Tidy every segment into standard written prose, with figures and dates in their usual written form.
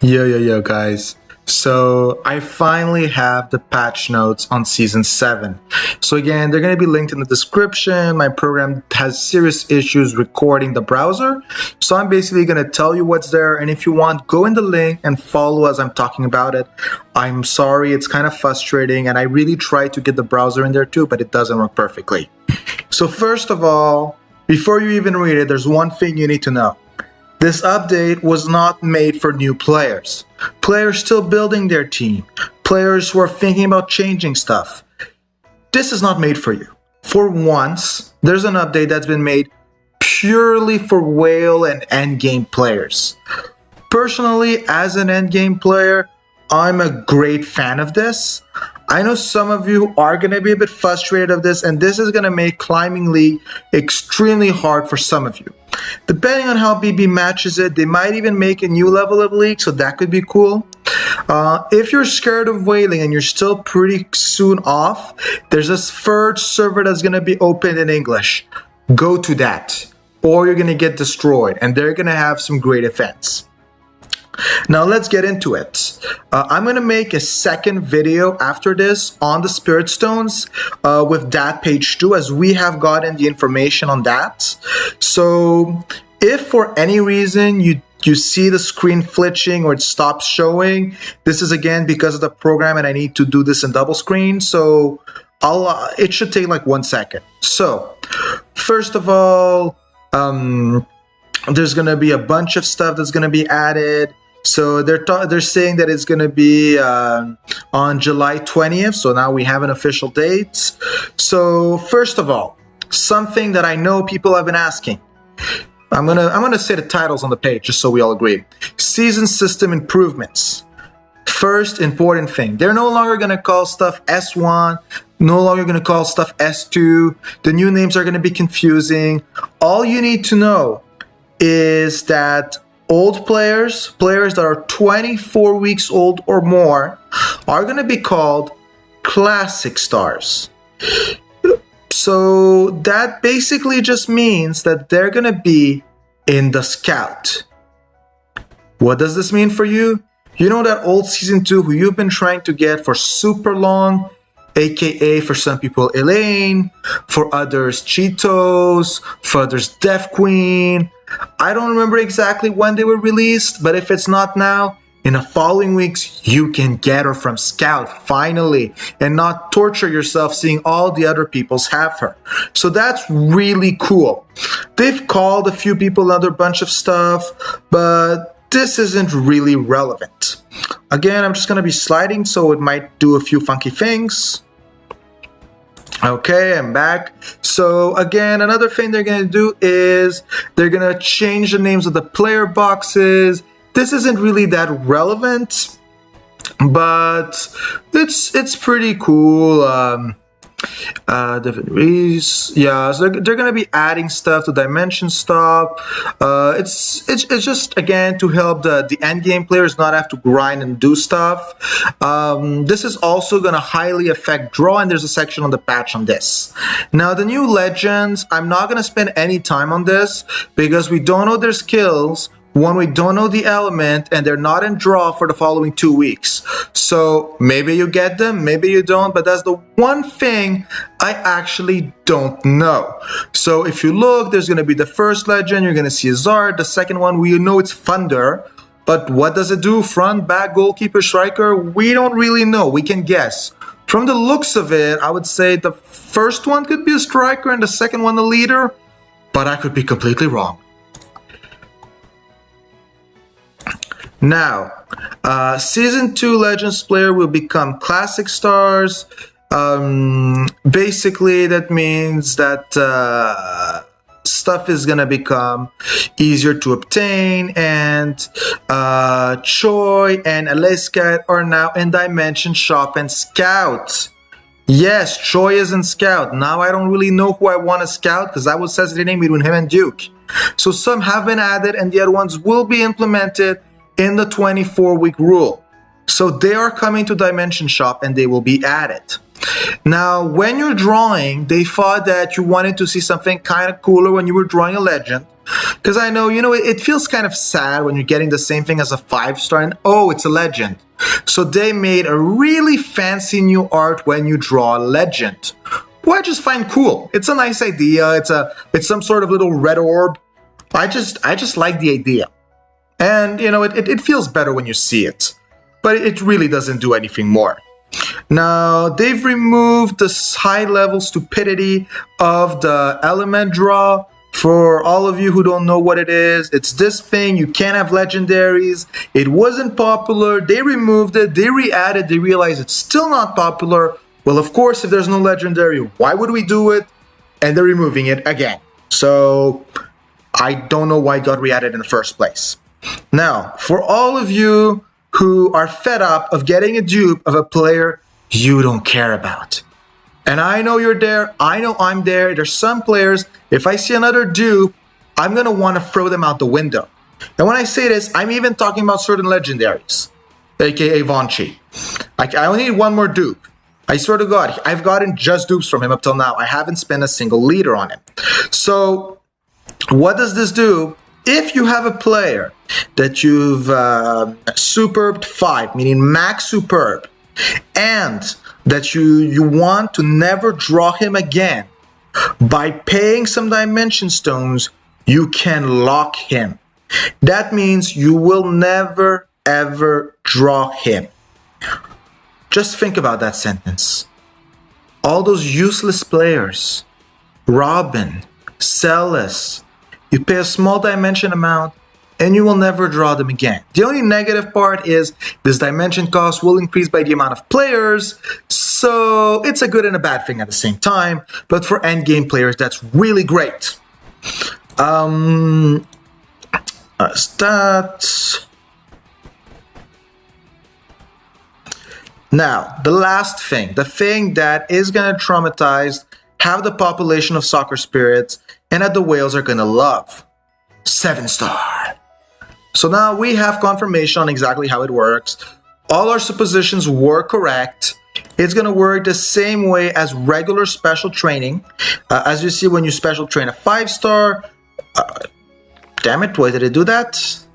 Yo, guys. So I finally have the patch notes on Season 7. So again, they're going to be linked in the description. My program has serious issues recording the browser. So I'm basically going to tell you what's there. And if you want, go in the link and follow as I'm talking about it. I'm sorry, it's kind of frustrating. And I really try to get the browser in there too, but it doesn't work perfectly. So first of all, before you even read it, there's one thing you need to know. This update was not made for new players. Players still building their team. Players who are thinking about changing stuff. This is not made for you. For once, there's an update that's been made purely for whale and endgame players. Personally, as an endgame player, I'm a great fan of this. I know some of you are going to be a bit frustrated of this, and this is going to make Climbing League extremely hard for some of you. Depending on how BB matches it, they might even make a new level of league, so that could be cool. If you're scared of whaling and you're still pretty soon off, there's this third server that's going to be open in English. Go to that, or you're going to get destroyed, and they're going to have some great events. Now let's get into it. I'm going to make a second video after this on the Spirit Stones with that page too, as we have gotten the information on that. So if for any reason you see the screen flinching or it stops showing, this is again because of the program and I need to do this in double screen. So it should take like 1 second. So first of all, there's going to be a bunch of stuff that's going to be added. So they're saying that it's going to be on July 20th. So now we have an official date. So first of all, something that I know people have been asking. I'm gonna say the titles on the page just so we all agree. Season system improvements. First important thing, they're no longer going to call stuff S1, no longer going to call stuff S2. The new names are going to be confusing. All you need to know is that old players that are 24 weeks old or more, are going to be called Classic Stars. So that basically just means that they're going to be in the Scout. What does this mean for you? You know that old Season 2 who you've been trying to get for super long, aka for some people Elaine, for others Cheetos, for others Death Queen. I don't remember exactly when they were released, but if it's not now, in the following weeks, you can get her from Scout, finally, and not torture yourself seeing all the other people's have her. So that's really cool. They've called a few people another bunch of stuff, but this isn't really relevant. Again, I'm just going to be sliding, so it might do a few funky things. Okay, I'm back. So again, another thing they're going to do is they're going to change the names of the player boxes. This isn't really that relevant, but it's pretty cool. Yeah, so they're going to be adding stuff to Dimension Stop. It's just again to help the end game players not have to grind and do stuff. This is also going to highly affect draw, and there's a section on the patch on this. Now the new legends, I'm not going to spend any time on this because we don't know their skills. One, we don't know the element, and they're not in draw for the following 2 weeks. So maybe you get them, maybe you don't, but that's the one thing I actually don't know. So if you look, there's going to be the first legend, you're going to see Zard. The second one, we know it's Thunder. But what does it do? Front, back, goalkeeper, striker? We don't really know. We can guess. From the looks of it, I would say the first one could be a striker and the second one a leader, but I could be completely wrong. Now, Season 2 Legends player will become Classic Stars. Basically, that means that stuff is going to become easier to obtain, and Choi and Alaska are now in Dimension Shop and Scout. Yes, Choi is in Scout. Now I don't really know who I want to scout because I was hesitating between him and Duke. So some have been added and the other ones will be implemented in the 24-week rule. So they are coming to Dimension Shop and they will be added. Now, when you're drawing, they thought that you wanted to see something kind of cooler when you were drawing a legend. Because I know, it feels kind of sad when you're getting the same thing as a 5-star and, oh, it's a legend. So they made a really fancy new art when you draw a legend, who I just find cool. It's a nice idea. It's some sort of little red orb. I just like the idea. And, it feels better when you see it. But it really doesn't do anything more. Now, they've removed the high-level stupidity of the element draw. For all of you who don't know what it is, it's this thing. You can't have legendaries. It wasn't popular. They removed it. They re-added. They realized it's still not popular. Well, of course, if there's no legendary, why would we do it? And they're removing it again. So, I don't know why it got re-added in the first place. Now, for all of you who are fed up of getting a dupe of a player you don't care about. And I know you're there. I know I'm there. There's some players, if I see another dupe, I'm going to want to throw them out the window. And when I say this, I'm even talking about certain legendaries, aka Vonchi. I only need one more dupe. I swear to God, I've gotten just dupes from him up till now. I haven't spent a single leader on him. So, what does this do? If you have a player that you've superbed 5, meaning max superb, and that you want to never draw him again, by paying some dimension stones, you can lock him. That means you will never ever draw him. Just think about that sentence. All those useless players, Robin, Celis, you pay a small dimension amount and you will never draw them again. The only negative part is this dimension cost will increase by the amount of players, so it's a good and a bad thing at the same time, but for endgame players, that's really great. Stats. Now, the last thing, the thing that is going to traumatize half the population of soccer spirits and that the whales are going to love. 7-star. So now we have confirmation on exactly how it works. All our suppositions were correct. It's going to work the same way as regular special training. As you see when you special train a 5-star. Damn it, why did it do that?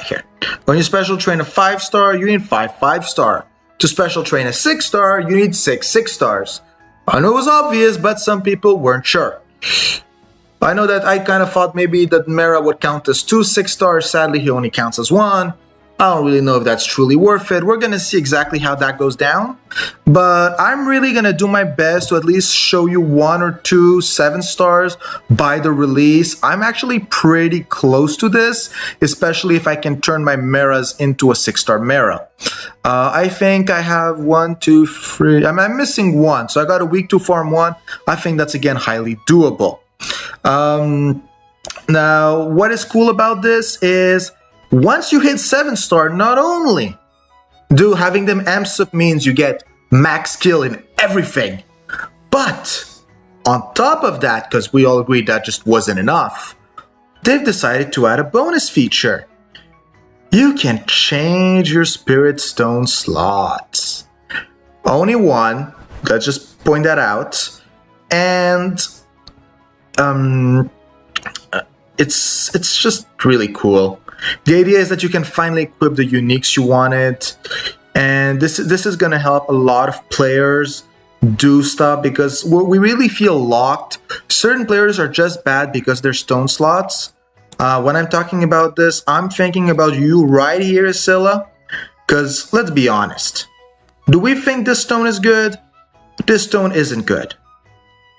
Here. When you special train a 5-star, you need 5 5-star. To special train a 6-star, you need 6 6-stars. I know it was obvious, but some people weren't sure. I know that I kind of thought maybe that Mera would count as 2 6-stars. Sadly, he only counts as 1. I don't really know if that's truly worth it. We're going to see exactly how that goes down. But I'm really going to do my best to at least show you 1 or 2 7-stars by the release. I'm actually pretty close to this, especially if I can turn my Meras into a 6-star Mera. I think I have 1, 2, 3. I'm missing 1, so I got a week to farm 1. I think that's, again, highly doable. Now, what is cool about this is once you hit 7-star, not only do having them amps up means you get max skill in everything, but on top of that, because we all agreed that just wasn't enough, they've decided to add a bonus feature. You can change your spirit stone slots. Only 1, let's just point that out, and it's just really cool. The idea is that you can finally equip the uniques you wanted, and this is going to help a lot of players do stuff because we really feel locked. Certain players are just bad because they're stone slots. When I'm talking about this, I'm thinking about you right here, Scylla, because let's be honest. Do we think this stone is good? This stone isn't good.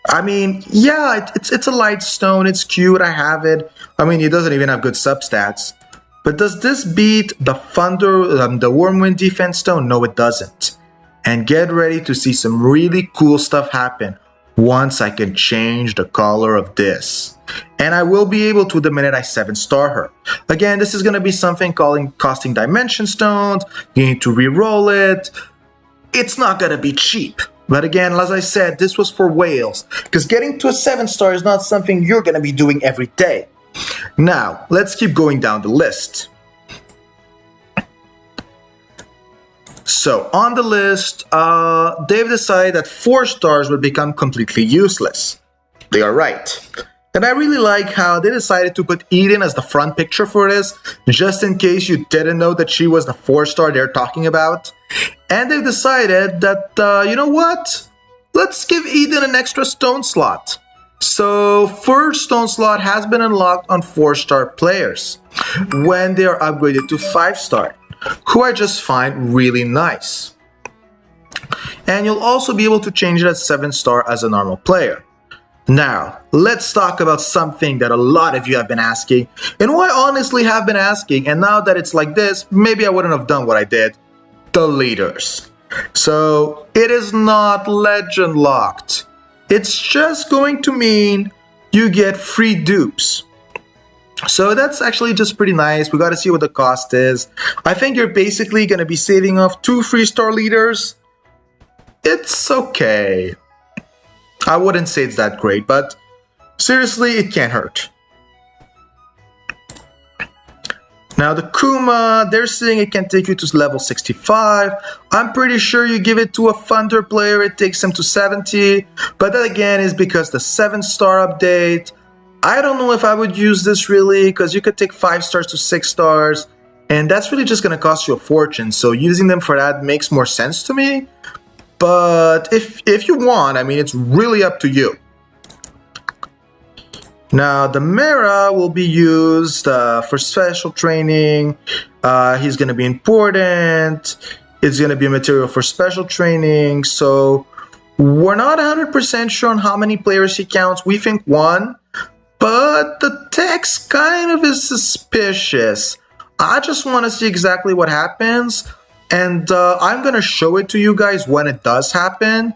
I mean, yeah, it's a light stone, it's cute, I have it. I mean, it doesn't even have good substats. But does this beat the Thunder, the Wormwind defense stone? No, it doesn't. And get ready to see some really cool stuff happen once I can change the color of this. And I will be able to the minute I 7-star her. Again, this is going to be something costing dimension stones. You need to re-roll it. It's not going to be cheap. But again, as I said, this was for whales. Because getting to a 7-star is not something you're going to be doing every day. Now, let's keep going down the list. So on the list, they've decided that 4 stars would become completely useless. They are right. And I really like how they decided to put Eden as the front picture for this, just in case you didn't know that she was the 4-star they're talking about. And they've decided that, you know what? Let's give Eden an extra stone slot. So, first stone slot has been unlocked on 4-star players when they are upgraded to 5-star, who I just find really nice. And you'll also be able to change it as 7-star as a normal player. Now, let's talk about something that a lot of you have been asking, and who I honestly have been asking, and now that it's like this, maybe I wouldn't have done what I did. The leaders. So, it is not legend locked. It's just going to mean you get free dupes. So that's actually just pretty nice. We got to see what the cost is. I think you're basically going to be saving off 2 3-star leaders. It's okay. I wouldn't say it's that great, but seriously, it can't hurt. Now the Kuma, they're saying it can take you to level 65. I'm pretty sure you give it to a Thunder player, it takes them to 70. But that again is because the 7-star update. I don't know if I would use this really, because you could take 5 stars to 6 stars. And that's really just going to cost you a fortune. So using them for that makes more sense to me. But if you want, I mean, it's really up to you. Now, the Mera will be used for special training. He's going to be important. It's going to be a material for special training. So, we're not 100% sure on how many players he counts. We think 1. But the text kind of is suspicious. I just want to see exactly what happens. And I'm going to show it to you guys when it does happen.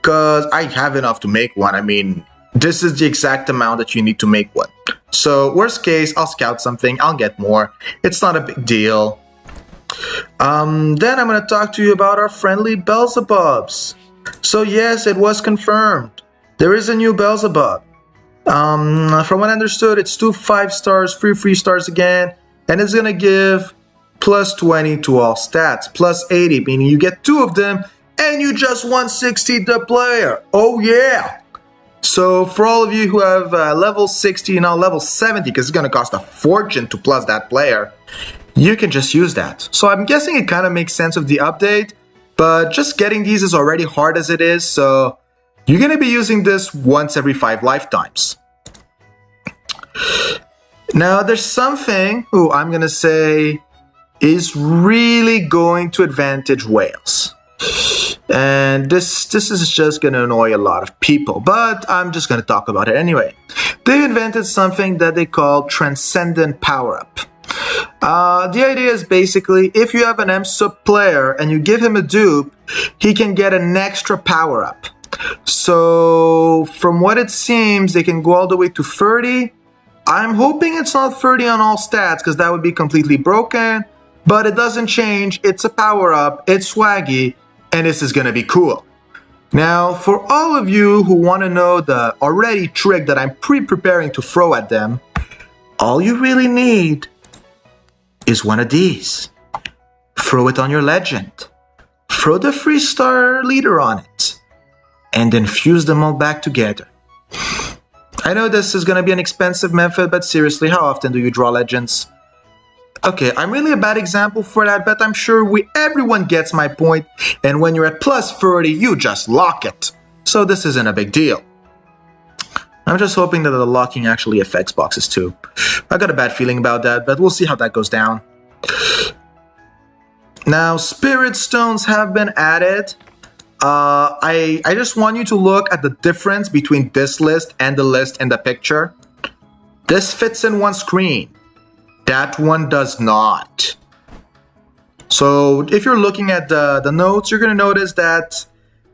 Because I have enough to make one. I mean, this is the exact amount that you need to make one. So, worst case, I'll scout something. I'll get more. It's not a big deal. Then I'm going to talk to you about our friendly Beelzebubs. So, yes, it was confirmed. There is a new Beelzebub. From what I understood, it's 2 5 stars, 3 3 stars again. And it's going to give plus 20 to all stats. Plus 80, meaning you get 2 of them. And you just 160 the player. Oh, yeah. So for all of you who have level 60 and now level 70, because it's going to cost a fortune to plus that player, you can just use that. So I'm guessing it kind of makes sense of the update, but just getting these is already hard as it is, so you're going to be using this once every 5 lifetimes. Now there's something, I'm going to say, is really going to advantage whales. And this is just going to annoy a lot of people, but I'm just going to talk about it anyway. They invented something that they call Transcendent Power-Up. The idea is basically, if you have an M-Sub player and you give him a dupe, he can get an extra power-up. So, from what it seems, they can go all the way to 30. I'm hoping it's not 30 on all stats, because that would be completely broken. But it doesn't change, it's a power-up, it's swaggy, and this is going to be cool. Now, for all of you who want to know the already trick that I'm pre-preparing to throw at them, all you really need is one of these. Throw it on your legend. Throw the 3-star leader on it. And then fuse them all back together. I know this is going to be an expensive method, but seriously, how often do you draw legends? Okay, I'm really a bad example for that, but I'm sure everyone gets my point, and when you're at plus 30, you just lock it. So this isn't a big deal. I'm just hoping that the locking actually affects boxes too. I got a bad feeling about that, but we'll see how that goes down. Now, Spirit Stones have been added. I just want you to look at the difference between this list and the list in the picture. This fits in one screen. That one does not. So if you're looking at the notes, you're going to notice that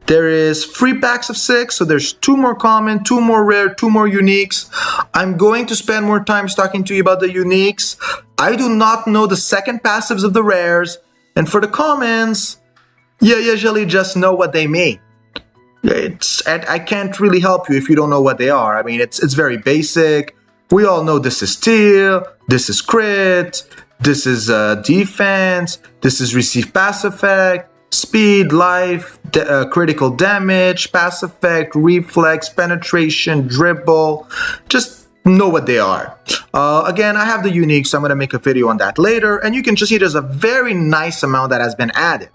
there is 3 packs of 6. So there's 2 more common, 2 more rare, 2 more uniques. I'm going to spend more time talking to you about the uniques. I do not know the second passives of the rares. And for the commons, you usually just know what they mean. I can't really help you if you don't know what they are. I mean, it's very basic. We all know this is steal, this is crit, this is defense, this is receive pass effect, speed, life, critical damage, pass effect, reflex, penetration, dribble. Just know what they are. Again, I have the unique, so I'm going to make a video on that later. And you can just see there's a very nice amount that has been added.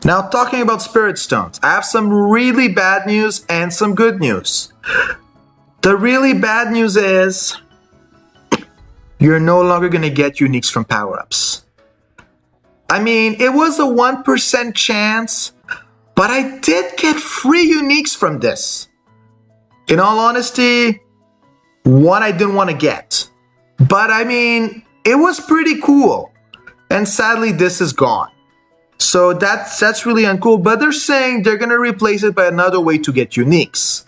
Now, talking about Spirit Stones, I have some really bad news and some good news. The really bad news is you're no longer going to get uniques from power-ups. I mean, it was a 1% chance, but I did get free uniques from this. In all honesty, one I didn't want to get. But I mean, it was pretty cool. And sadly, this is gone. So that's really uncool, but they're saying they're going to replace it by another way to get uniques.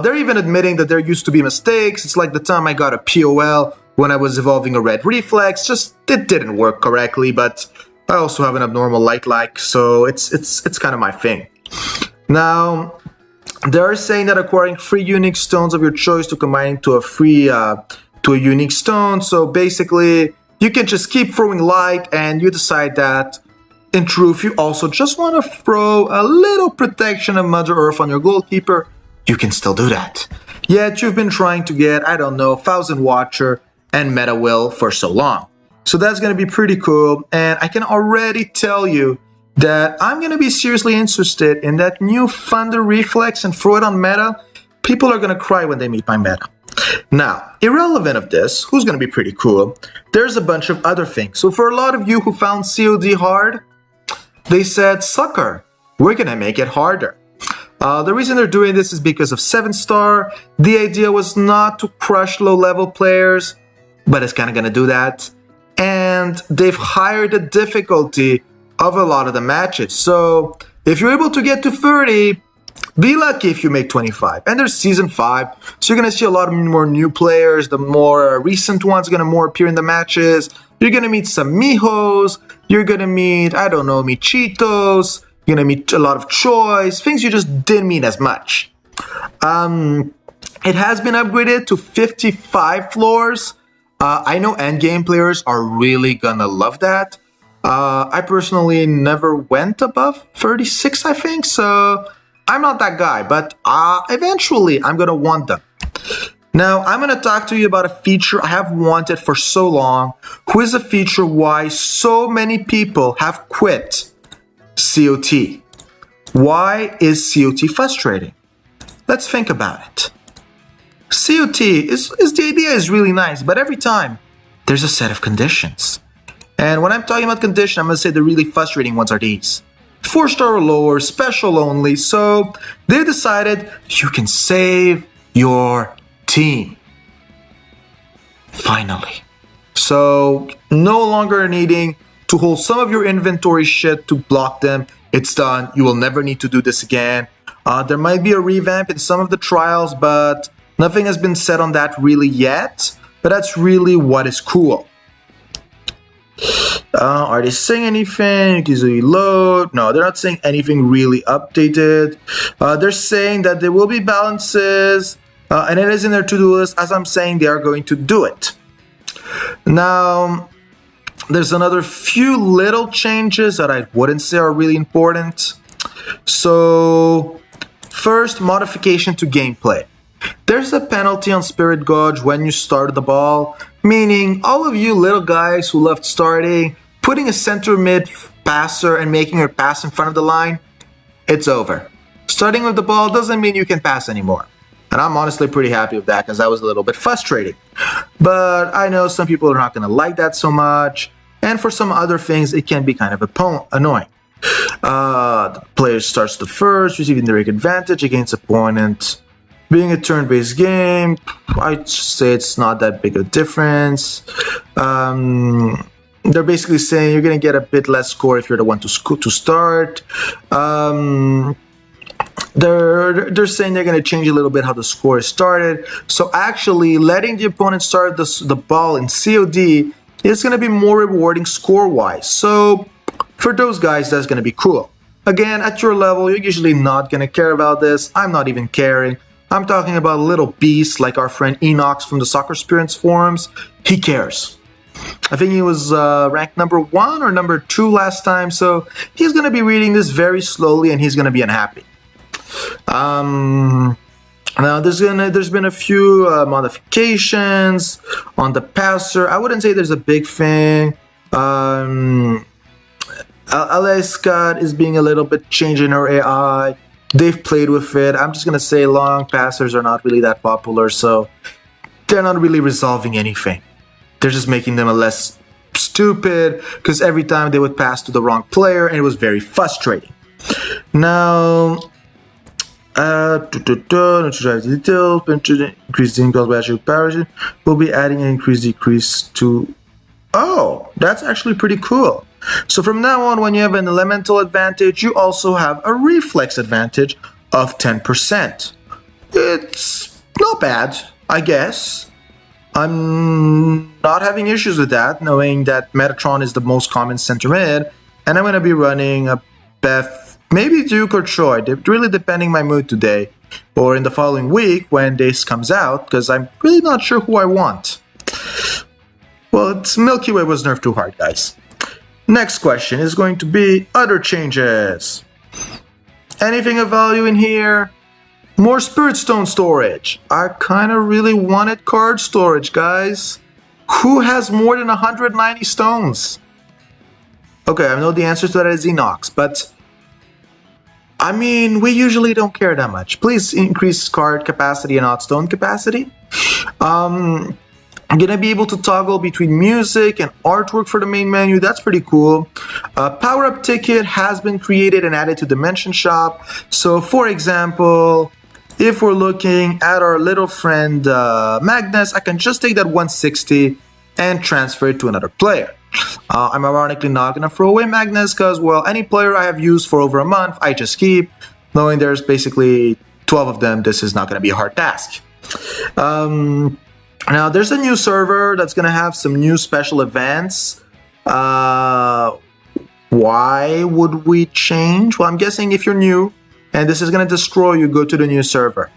They're even admitting that there used to be mistakes. It's like the time I got a POL when I was evolving a red reflex. Just, it didn't work correctly, but I also have an abnormal light-like, so it's kind of my thing. Now, they're saying that acquiring free unique stones of your choice to combine to a unique stone. So basically, you can just keep throwing light, and you decide that in truth, you also just want to throw a little protection of Mother Earth on your goalkeeper, you can still do that. Yet you've been trying to get, I don't know, Thousand Watcher and Meta Will for so long. So that's going to be pretty cool, and I can already tell you that I'm going to be seriously interested in that new Thunder Reflex and throw it on meta. People are going to cry when they meet my meta. Now, irrelevant of this, who's going to be pretty cool, there's a bunch of other things. So for a lot of you who found COD hard, they said, sucker, we're going to make it harder. The reason they're doing this is because of 7-star. The idea was not to crush low-level players, but it's kind of going to do that. And they've higher the difficulty of a lot of the matches. So if you're able to get to 30, be lucky if you make 25. And there's Season 5, so you're going to see a lot more new players. The more recent ones are going to more appear in the matches. You're going to meet some Mihos. You're going to meet, I don't know, Michitos. You're going to meet a lot of Choice. Things you just didn't meet as much. It has been upgraded to 55 floors. I know endgame players are really going to love that. I personally never went above 36, I think. So I'm not that guy. But eventually, I'm going to want them. Now, I'm going to talk to you about a feature I have wanted for so long, who is a feature why so many people have quit COT. Why is COT frustrating? Let's think about it. COT the idea is really nice, but every time there's a set of conditions. And when I'm talking about conditions, I'm going to say the really frustrating ones are these. 4-star or lower, special only, so they decided you can save your team. Finally. So no longer needing to hold some of your inventory shit to block them. It's done. You will never need to do this again. There might be a revamp in some of the trials, but nothing has been said on that really yet. But that's really what is cool. Are they saying anything? You can easily load. No, they're not saying anything really updated. They're saying that there will be balances. And it is in their to-do list. As I'm saying, they are going to do it. Now, there's another few little changes that I wouldn't say are really important. So, first, modification to gameplay. There's a penalty on Spirit Gauge when you start the ball, meaning all of you little guys who loved starting, putting a center mid passer and making her pass in front of the line, it's over. Starting with the ball doesn't mean you can pass anymore. And I'm honestly pretty happy with that because that was a little bit frustrating. But I know some people are not going to like that so much. And for some other things, it can be kind of annoying. The player starts the first, receiving direct advantage against opponent. Being a turn-based game, I'd say it's not that big a difference. They're basically saying you're going to get a bit less score if you're the one to start. They're saying they're going to change a little bit how the score is started. So actually, letting the opponent start the ball in COD is going to be more rewarding score-wise. So for those guys, that's going to be cool. Again, at your level, you're usually not going to care about this. I'm not even caring. I'm talking about little beasts like our friend Enox from the Soccer Spirits forums. He cares. I think he was ranked number 1 or number 2 last time, so he's going to be reading this very slowly and he's going to be unhappy. Now there's been a few modifications on the passer. I wouldn't say there's a big thing. LA Scott is being a little bit changing her AI. They've played with it. I'm just gonna say long passers are not really that popular, so they're not really resolving anything. They're just making them a less stupid, because every time they would pass to the wrong player and it was very frustrating. Now increasing battery power. We'll be adding an increase decrease to. Oh, that's actually pretty cool. So from now on, when you have an elemental advantage, you also have a reflex advantage of 10%. It's not bad, I guess. I'm not having issues with that, knowing that Metatron is the most common center mid, and I'm going to be running a Beth, maybe Duke or Troy, really depending my mood today, or in the following week when this comes out, because I'm really not sure who I want. Well, it's Milky Way was nerfed too hard, guys. Next question is going to be other changes. Anything of value in here? More Spirit Stone storage. I kind of really wanted card storage, guys. Who has more than 190 stones? Okay, I know the answer to that is Enox, but I mean, we usually don't care that much. Please increase card capacity and not stone capacity. I'm gonna be able to toggle between music and artwork for the main menu. That's pretty cool. Power-up ticket has been created and added to Dimension Shop. So for example, if we're looking at our little friend Magnus, I can just take that 160 and transfer it to another player. I'm ironically not gonna throw away Magnus because, well, any player I have used for over a month, I just keep. Knowing there's basically 12 of them, this is not gonna be a hard task. Now, there's a new server that's going to have some new special events. Why would we change? Well, I'm guessing if you're new and this is going to destroy you, go to the new server.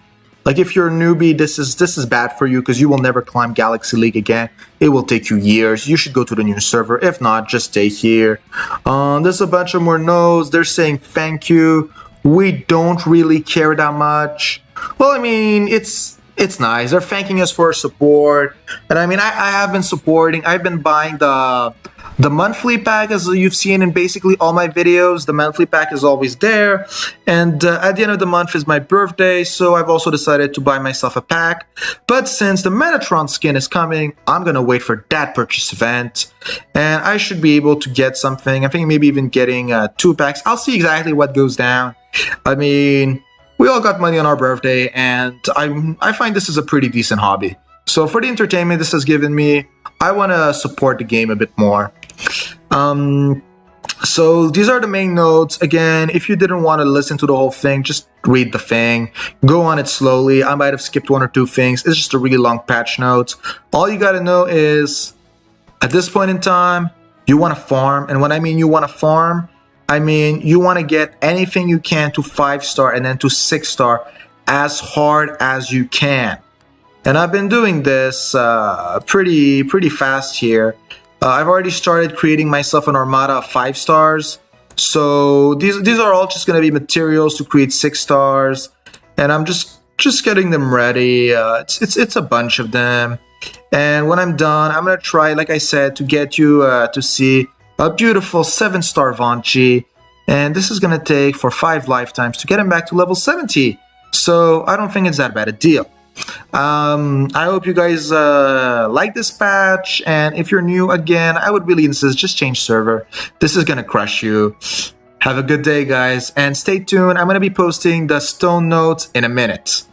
Like, if you're a newbie, this is bad for you because you will never climb Galaxy League again. It will take you years. You should go to the new server. If not, just stay here. There's a bunch of more no's. They're saying thank you. We don't really care that much. Well, I mean, it's nice. They're thanking us for our support. And I mean, I have been supporting. I've been buying the monthly pack, as you've seen in basically all my videos. The monthly pack is always there. And at the end of the month is my birthday, so I've also decided to buy myself a pack. But since the Metatron skin is coming, I'm going to wait for that purchase event. And I should be able to get something. I think maybe even getting 2 packs. I'll see exactly what goes down. I mean, we all got money on our birthday, and I find this is a pretty decent hobby. So for the entertainment this has given me, I want to support the game a bit more. So these are the main notes. Again, if you didn't want to listen to the whole thing, just read the thing. Go on it slowly. I might have skipped 1 or 2 things. It's just a really long patch notes. All you got to know is, at this point in time, you want to farm. And when I mean you want to farm, I mean, you want to get anything you can to 5-star and then to 6-star as hard as you can. And I've been doing this pretty fast here. I've already started creating myself an armada of 5 stars. So these are all just going to be materials to create 6 stars. And I'm just getting them ready. It's a bunch of them. And when I'm done, I'm going to try, like I said, to get you to see a beautiful 7-star Vanchi, and this is going to take for 5 lifetimes to get him back to level 70. So I don't think it's that bad a deal. I hope you guys like this patch, and if you're new, again, I would really insist, just change server. This is going to crush you. Have a good day, guys, and stay tuned. I'm going to be posting the stone notes in a minute.